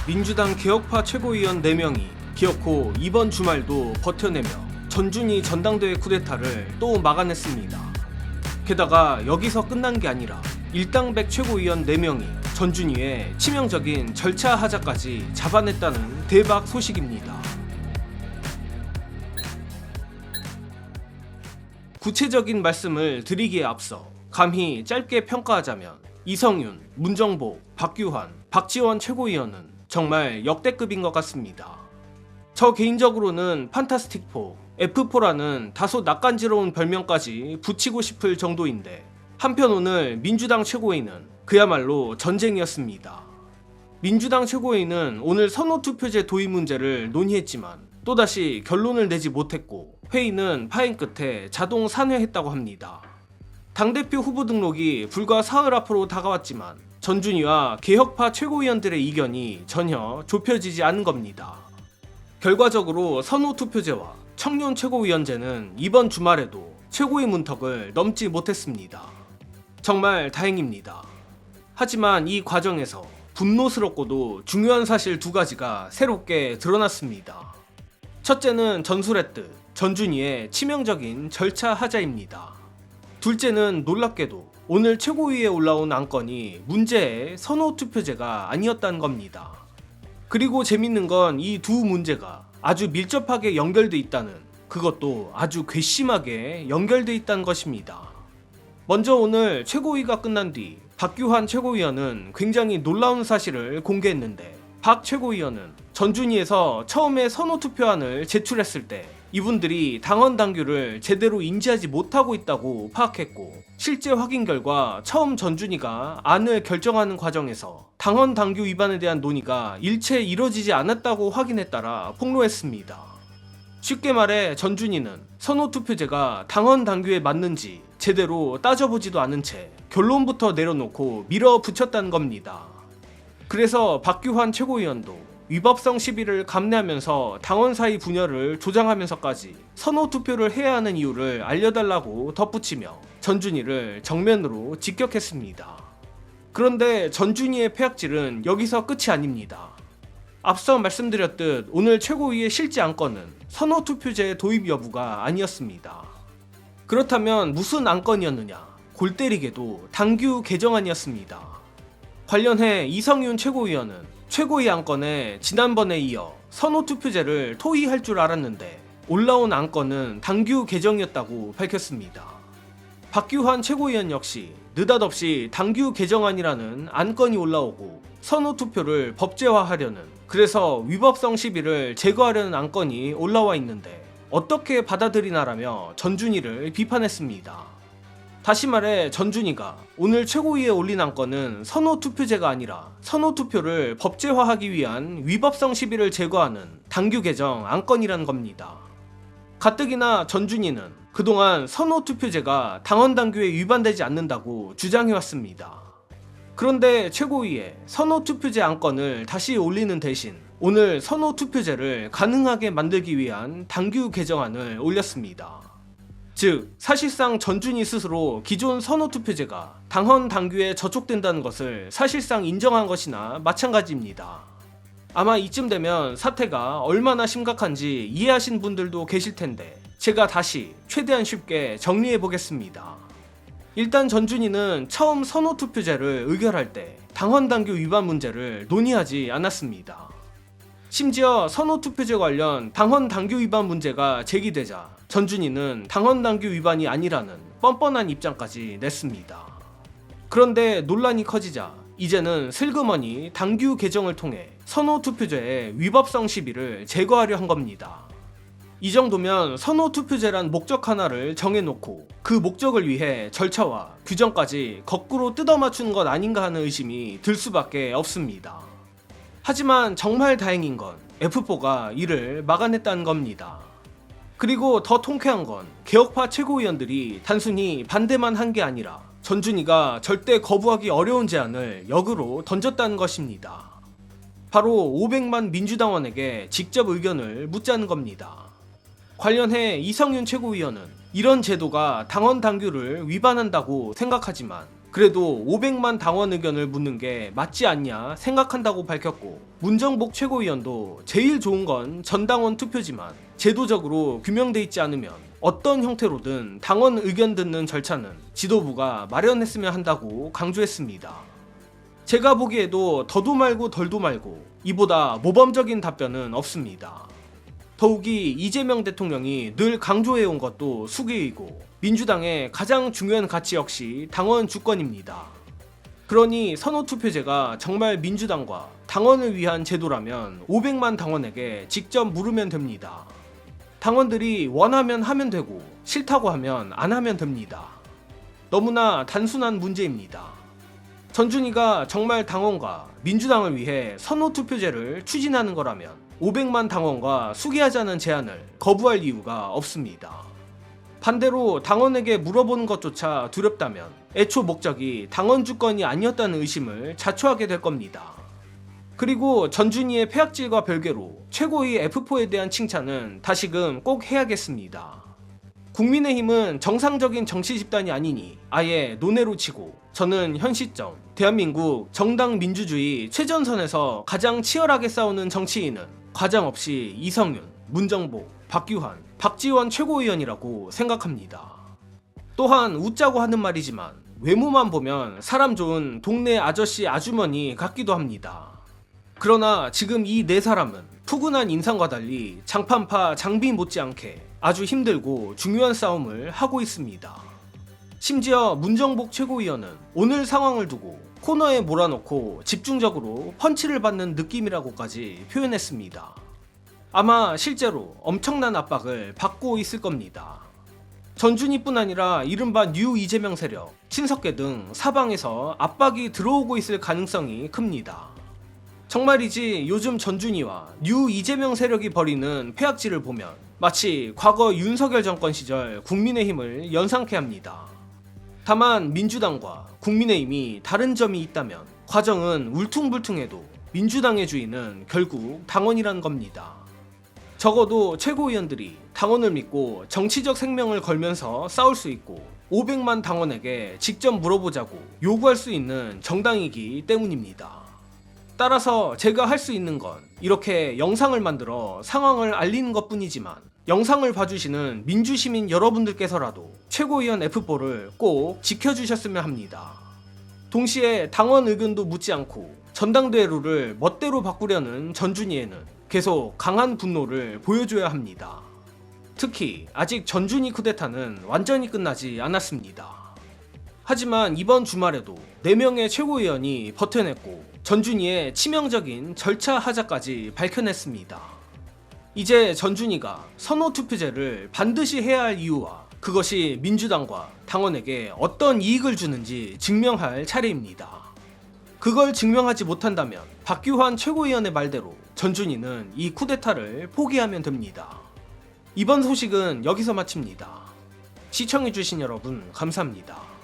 민주당 개혁파 최고위원 4명이 기어코 이번 주말도 버텨내며 전준희 전당대회 쿠데타를 또 막아냈습니다. 게다가 여기서 끝난 게 아니라 일당백 최고위원 4명이 전준희의 치명적인 절차 하자까지 잡아냈다는 대박 소식입니다. 구체적인 말씀을 드리기에 앞서 감히 짧게 평가하자면 이성윤, 문정복, 박규환, 박지원 최고위원은 정말 역대급인 것 같습니다. 저 개인적으로는 판타스틱4, F4라는 다소 낯간지러운 별명까지 붙이고 싶을 정도인데 한편 오늘 민주당 최고위는 그야말로 전쟁이었습니다. 민주당 최고위는 오늘 선호투표제 도입 문제를 논의했지만 또다시 결론을 내지 못했고 회의는 파행 끝에 자동 산회했다고 합니다. 당대표 후보 등록이 불과 사흘 앞으로 다가왔지만 전준희와 개혁파 최고위원들의 이견이 전혀 좁혀지지 않은 겁니다. 결과적으로 선호투표제와 청년 최고위원제는 이번 주말에도 최고위 문턱을 넘지 못했습니다. 정말 다행입니다. 하지만 이 과정에서 분노스럽고도 중요한 사실 2가지가 새롭게 드러났습니다. 첫째는 전술했듯 전준희의 치명적인 절차 하자입니다. 둘째는 놀랍게도 오늘 최고위에 올라온 안건이 문제의 선호투표제가 아니었다는 겁니다. 그리고 재밌는 건 이 두 문제가 아주 밀접하게 연결돼 있다는, 그것도 아주 괘씸하게 연결돼 있다는 것입니다. 먼저 오늘 최고위가 끝난 뒤 박규환 최고위원은 굉장히 놀라운 사실을 공개했는데, 박 최고위원은 전준희에서 처음에 선호투표안을 제출했을 때 이분들이 당원 당규를 제대로 인지하지 못하고 있다고 파악했고, 실제 확인 결과 처음 전준희가 안을 결정하는 과정에서 당원 당규 위반에 대한 논의가 일체 이뤄지지 않았다고 확인에 따라 폭로했습니다. 쉽게 말해 전준희는 선호투표제가 당원 당규에 맞는지 제대로 따져보지도 않은 채 결론부터 내려놓고 밀어붙였다는 겁니다. 그래서 박규환 최고위원도 위법성 시비를 감내하면서 당원 사이 분열을 조장하면서까지 선호투표를 해야 하는 이유를 알려달라고 덧붙이며 전준희를 정면으로 직격했습니다. 그런데 전준희의 폐악질은 여기서 끝이 아닙니다. 앞서 말씀드렸듯 오늘 최고위의 실제 안건은 선호투표제 도입 여부가 아니었습니다. 그렇다면 무슨 안건이었느냐? 골 때리게도 당규 개정안이었습니다. 관련해 이성윤 최고위원은 최고위 안건에 지난번에 이어 선호투표제를 토의할 줄 알았는데 올라온 안건은 당규 개정이었다고 밝혔습니다. 박규환 최고위원 역시 느닷없이 당규 개정안이라는 안건이 올라오고 선호투표를 법제화하려는, 그래서 위법성 시비를 제거하려는 안건이 올라와 있는데 어떻게 받아들이나라며 전준희를 비판했습니다. 다시 말해 전준희가 오늘 최고위에 올린 안건은 선호투표제가 아니라 선호투표를 법제화하기 위한 위법성 시비를 제거하는 당규 개정 안건이란 겁니다. 가뜩이나 전준희는 그동안 선호투표제가 당원 당규에 위반되지 않는다고 주장해왔습니다. 그런데 최고위에 선호투표제 안건을 다시 올리는 대신 오늘 선호투표제를 가능하게 만들기 위한 당규 개정안을 올렸습니다. 즉 사실상 전준희 스스로 기존 선호투표제가 당원 당규에 저촉된다는 것을 사실상 인정한 것이나 마찬가지입니다. 아마 이쯤 되면 사태가 얼마나 심각한지 이해하신 분들도 계실 텐데 제가 다시 최대한 쉽게 정리해 보겠습니다. 일단 전준희는 처음 선호투표제를 의결할 때 당원 당규 위반 문제를 논의하지 않았습니다. 심지어 선호투표제 관련 당원 당규 위반 문제가 제기되자 전준희는 당원 당규 위반이 아니라는 뻔뻔한 입장까지 냈습니다. 그런데 논란이 커지자 이제는 슬그머니 당규 개정을 통해 선호투표제의 위법성 시비를 제거하려 한 겁니다. 이 정도면 선호투표제란 목적 하나를 정해놓고 그 목적을 위해 절차와 규정까지 거꾸로 뜯어맞추는 것 아닌가 하는 의심이 들 수밖에 없습니다. 하지만 정말 다행인 건 F4가 이를 막아냈다는 겁니다. 그리고 더 통쾌한 건 개혁파 최고위원들이 단순히 반대만 한 게 아니라 전준희가 절대 거부하기 어려운 제안을 역으로 던졌다는 것입니다. 바로 500만 민주당원에게 직접 의견을 묻자는 겁니다. 관련해 이성윤 최고위원은 이런 제도가 당원 당규를 위반한다고 생각하지만 그래도 500만 당원 의견을 묻는 게 맞지 않냐 생각한다고 밝혔고, 문정복 최고위원도 제일 좋은 건 전당원 투표지만 제도적으로 규명돼 있지 않으면 어떤 형태로든 당원 의견 듣는 절차는 지도부가 마련했으면 한다고 강조했습니다. 제가 보기에도 더도 말고 덜도 말고 이보다 모범적인 답변은 없습니다. 더욱이 이재명 대통령이 늘 강조해온 것도 수기이고 민주당의 가장 중요한 가치 역시 당원 주권입니다. 그러니 선호투표제가 정말 민주당과 당원을 위한 제도라면 500만 당원에게 직접 물으면 됩니다. 당원들이 원하면 하면 되고 싫다고 하면 안 하면 됩니다. 너무나 단순한 문제입니다. 전준희가 정말 당원과 민주당을 위해 선호투표제를 추진하는 거라면 500만 당원과 수기하자는 제안을 거부할 이유가 없습니다. 반대로 당원에게 물어보는 것조차 두렵다면 애초 목적이 당원 주권이 아니었다는 의심을 자초하게 될 겁니다. 그리고 전준희의 폐악질과 별개로 최고위 F4에 대한 칭찬은 다시금 꼭 해야겠습니다. 국민의힘은 정상적인 정치 집단이 아니니 아예 논외로 치고, 저는 현 시점 대한민국 정당 민주주의 최전선에서 가장 치열하게 싸우는 정치인은 과장없이 이성윤, 문정복, 박규환, 박지원 최고위원이라고 생각합니다. 또한 웃자고 하는 말이지만 외모만 보면 사람 좋은 동네 아저씨 아주머니 같기도 합니다. 그러나 지금 이 네 사람은 푸근한 인상과 달리 장판파 장비 못지않게 아주 힘들고 중요한 싸움을 하고 있습니다. 심지어 문정복 최고위원은 오늘 상황을 두고 코너에 몰아넣고 집중적으로 펀치를 받는 느낌이라고까지 표현했습니다. 아마 실제로 엄청난 압박을 받고 있을 겁니다. 전준희뿐 아니라 이른바 뉴 이재명 세력, 친석계 등 사방에서 압박이 들어오고 있을 가능성이 큽니다. 정말이지 요즘 전준희와 뉴 이재명 세력이 벌이는 폐악질을 보면 마치 과거 윤석열 정권 시절 국민의힘을 연상케 합니다. 다만 민주당과 국민의힘이 다른 점이 있다면 과정은 울퉁불퉁해도 민주당의 주인은 결국 당원이란 겁니다. 적어도 최고위원들이 당원을 믿고 정치적 생명을 걸면서 싸울 수 있고 500만 당원에게 직접 물어보자고 요구할 수 있는 정당이기 때문입니다. 따라서 제가 할 수 있는 건 이렇게 영상을 만들어 상황을 알리는 것 뿐이지만, 영상을 봐주시는 민주시민 여러분들께서라도 최고위원 F4를 꼭 지켜주셨으면 합니다. 동시에 당원 의견도 묻지 않고 전당대회 룰을 멋대로 바꾸려는 전준희에는 계속 강한 분노를 보여줘야 합니다. 특히 아직 전준희 쿠데타는 완전히 끝나지 않았습니다. 하지만 이번 주말에도 4명의 최고위원이 버텨냈고 전준희의 치명적인 절차 하자까지 밝혀냈습니다. 이제 전준희가 선호투표제를 반드시 해야 할 이유와 그것이 민주당과 당원에게 어떤 이익을 주는지 증명할 차례입니다. 그걸 증명하지 못한다면 박규환 최고위원의 말대로 전준희는 이 쿠데타를 포기하면 됩니다. 이번 소식은 여기서 마칩니다. 시청해주신 여러분 감사합니다.